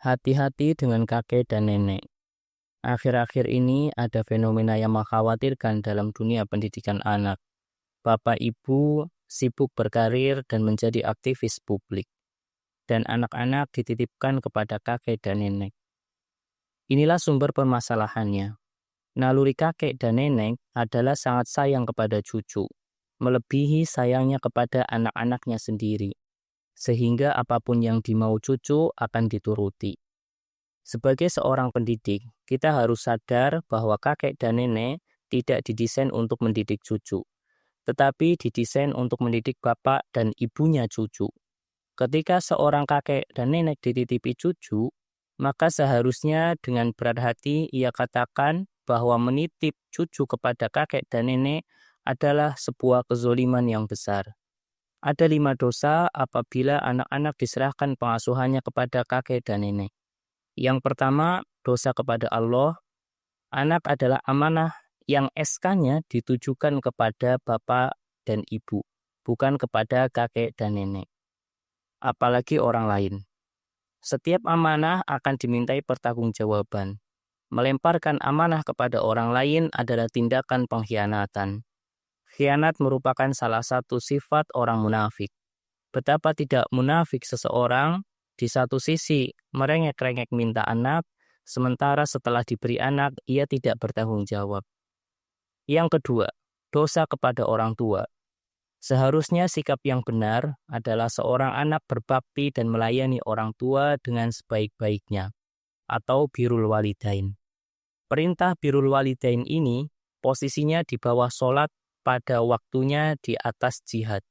Hati-hati dengan kakek dan nenek. Akhir-akhir ini ada fenomena yang mengkhawatirkan dalam dunia pendidikan anak. Bapak ibu sibuk berkarir dan menjadi aktivis publik. Dan anak-anak dititipkan kepada kakek dan nenek. Inilah sumber permasalahannya. Naluri kakek dan nenek adalah sangat sayang kepada cucu, melebihi sayangnya kepada anak-anaknya sendiri. Sehingga apapun yang dimau cucu akan dituruti. Sebagai seorang pendidik, kita harus sadar bahwa kakek dan nenek tidak didesain untuk mendidik cucu, tetapi didesain untuk mendidik bapak dan ibunya cucu. Ketika seorang kakek dan nenek dititipi cucu, maka seharusnya dengan berat hati ia katakan bahwa menitip cucu kepada kakek dan nenek adalah sebuah kezoliman yang besar. Ada 5 dosa apabila anak-anak diserahkan pengasuhannya kepada kakek dan nenek. Yang pertama, dosa kepada Allah. Anak adalah amanah yang SK-nya ditujukan kepada bapak dan ibu, bukan kepada kakek dan nenek, apalagi orang lain. Setiap amanah akan dimintai pertanggungjawaban. Melemparkan amanah kepada orang lain adalah tindakan pengkhianatan. Khianat merupakan salah satu sifat orang munafik. Betapa tidak munafik seseorang di satu sisi merengek-rengek minta anak, sementara setelah diberi anak ia tidak bertanggung jawab. Yang kedua, dosa kepada orang tua. Seharusnya sikap yang benar adalah seorang anak berbakti dan melayani orang tua dengan sebaik-baiknya, atau birrul walidain. Perintah birrul walidain ini posisinya di bawah sholat pada waktunya di atas jihad.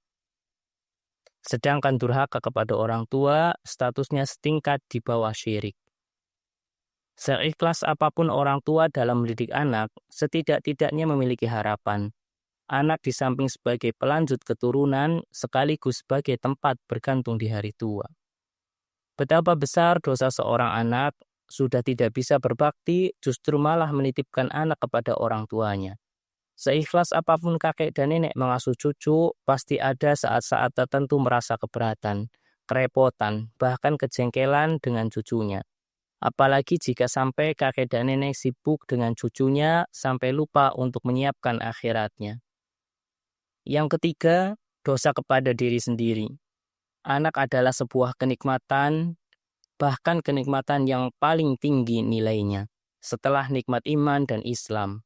Sedangkan durhaka kepada orang tua, statusnya setingkat di bawah syirik. Seikhlas apapun orang tua dalam mendidik anak, setidak-tidaknya memiliki harapan. Anak di samping sebagai pelanjut keturunan, sekaligus sebagai tempat bergantung di hari tua. Betapa besar dosa seorang anak, sudah tidak bisa berbakti, justru malah menitipkan anak kepada orang tuanya. Seikhlas apapun kakek dan nenek mengasuh cucu, pasti ada saat-saat tertentu merasa keberatan, kerepotan, bahkan kejengkelan dengan cucunya. Apalagi jika sampai kakek dan nenek sibuk dengan cucunya sampai lupa untuk menyiapkan akhiratnya. Yang ketiga, dosa kepada diri sendiri. Anak adalah sebuah kenikmatan, bahkan kenikmatan yang paling tinggi nilainya, setelah nikmat iman dan Islam.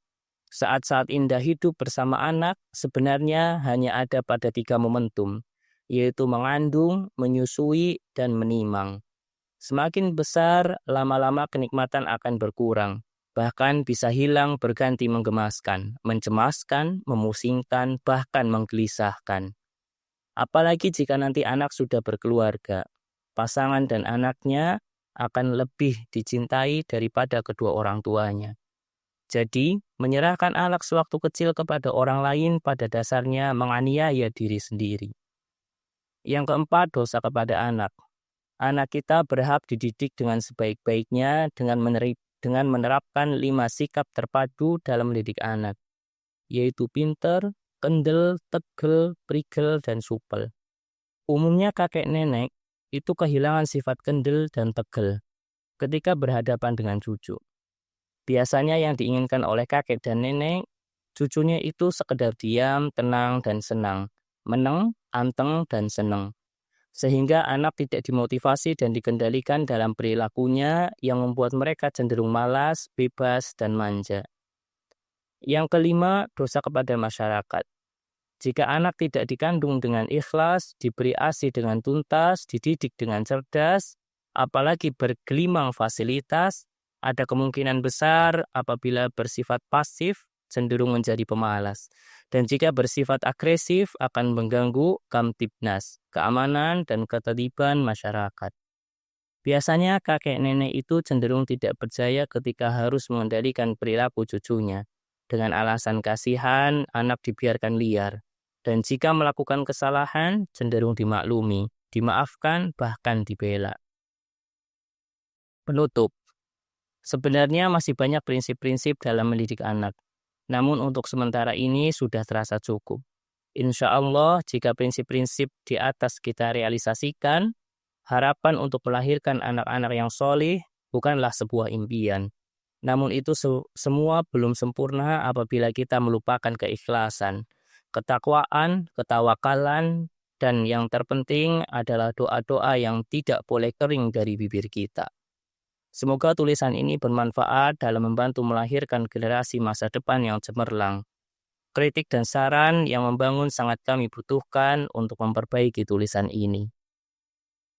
Saat-saat indah hidup bersama anak sebenarnya hanya ada pada 3 momentum, yaitu mengandung, menyusui, dan menimang. Semakin besar, lama-lama kenikmatan akan berkurang, bahkan bisa hilang berganti menggemaskan, mencemaskan, memusingkan, bahkan menggelisahkan. Apalagi jika nanti anak sudah berkeluarga, pasangan dan anaknya akan lebih dicintai daripada kedua orang tuanya. Jadi, menyerahkan anak sewaktu kecil kepada orang lain pada dasarnya menganiaya diri sendiri. Yang keempat, dosa kepada anak. Anak kita berhak dididik dengan sebaik-baiknya dengan menerapkan 5 sikap terpadu dalam mendidik anak, yaitu pinter, kendel, tegel, prigel, dan supel. Umumnya kakek nenek itu kehilangan sifat kendel dan tegel ketika berhadapan dengan cucu. Biasanya yang diinginkan oleh kakek dan nenek, cucunya itu sekedar diam, tenang, dan senang. Meneng, anteng, dan senang. Sehingga anak tidak dimotivasi dan dikendalikan dalam perilakunya yang membuat mereka cenderung malas, bebas, dan manja. Yang kelima, dosa kepada masyarakat. Jika anak tidak dikandung dengan ikhlas, diberi ASI dengan tuntas, dididik dengan cerdas, apalagi bergelimang fasilitas, ada kemungkinan besar apabila bersifat pasif cenderung menjadi pemalas. Dan jika bersifat agresif akan mengganggu kamtibnas, keamanan dan ketertiban masyarakat. Biasanya kakek nenek itu cenderung tidak percaya ketika harus mengendalikan perilaku cucunya. Dengan alasan kasihan, anak dibiarkan liar. Dan jika melakukan kesalahan, cenderung dimaklumi, dimaafkan, bahkan dibela. Penutup. Sebenarnya masih banyak prinsip-prinsip dalam mendidik anak. Namun untuk sementara ini sudah terasa cukup. Insya Allah jika prinsip-prinsip di atas kita realisasikan, Harapan untuk melahirkan anak-anak yang soleh bukanlah sebuah impian. Namun itu semua belum sempurna apabila kita melupakan keikhlasan, ketakwaan, ketawakalan, dan yang terpenting adalah doa-doa yang tidak boleh kering dari bibir kita. Semoga tulisan ini bermanfaat dalam membantu melahirkan generasi masa depan yang cemerlang. Kritik dan saran yang membangun sangat kami butuhkan untuk memperbaiki tulisan ini.